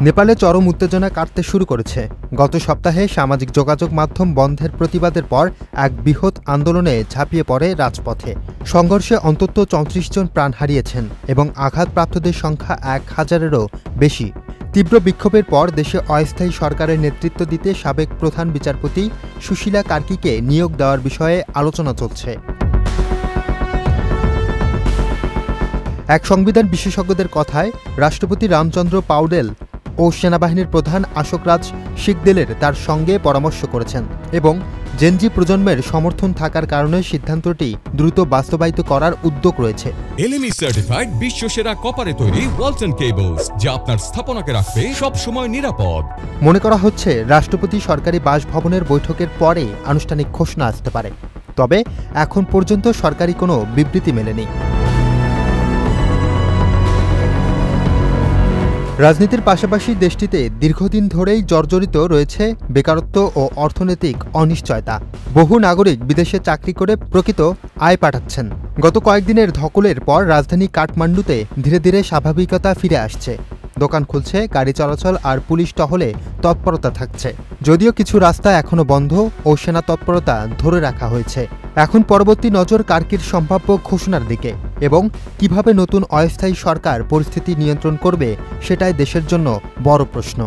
নেপালে চরম উত্তেজনা কাটতে শুরু করেছে। গত সপ্তাহে সামাজিক যোগাযোগ মাধ্যম বন্ধের প্রতিবাদের পর এক বৃহৎ আন্দোলনে ঝাঁপিয়ে পড়ে রাজপথে। সংঘর্ষে অন্তত ৩৪ জন প্রাণ হারিয়েছেন এবং আঘাতপ্রাপ্তদের সংখ্যা ১,০০০-এরও বেশি। তীব্র বিক্ষোভের পর দেশে অস্থায়ী সরকারের নেতৃত্ব দিতে সাবেক প্রধান বিচারপতি সুশীলা কার্কিকে নিয়োগ দেওয়ার বিষয়ে আলোচনা চলছে। এক সংবিধান বিশেষজ্ঞদের কথায়, রাষ্ট্রপতি রামচন্দ্র পাউডেল ও সেনাবাহিনীর প্রধান অশোক রাজ শিকদেলের তার সঙ্গে পরামর্শ করেছেন এবং জেনজি প্রজন্মের সমর্থন থাকার কারণে সিদ্ধান্তটি দ্রুত বাস্তবায়িত করার উদ্যোগ রয়েছে। এলএমই সার্টিফাইড বিশ্বসেরা কপারে তৈরি ওয়ালটন কেবলস, যা আপনার স্থাপনাকে রাখবে সব সময় নিরাপদ। মনে করা হচ্ছে রাষ্ট্রপতি সরকারি বাসভবনের বৈঠকের পরে আনুষ্ঠানিক ঘোষণা আসতে পারে, তবে এখন পর্যন্ত সরকারি কোনো বিবৃতি মেলেনি। রাজনীতির পাশাপাশি দেশটিতে দীর্ঘদিন ধরেই জর্জরিত রয়েছে বেকারত্ব ও অর্থনৈতিক অনিশ্চয়তা। বহু নাগরিক বিদেশে চাকরি করে প্রকৃত আয় পাঠাচ্ছেন। গত কয়েকদিনের ধকলের পর রাজধানী কাঠমান্ডুতে ধীরে ধীরে স্বাভাবিকতা ফিরে আসছে। দোকান খুলছে, গাড়ি চলাচল আর পুলিশ টহলে তৎপরতা থাকছে। যদিও কিছু রাস্তা এখনও বন্ধ ও সেনা তৎপরতা ধরে রাখা হয়েছে। এখন পরবর্তী নজর কার্কির সম্ভাব্য ঘোষণার দিকে এবং কিভাবে নতুন অস্থায়ী সরকার পরিস্থিতি নিয়ন্ত্রণ করবে, সেটাই দেশের জন্য বড় প্রশ্ন।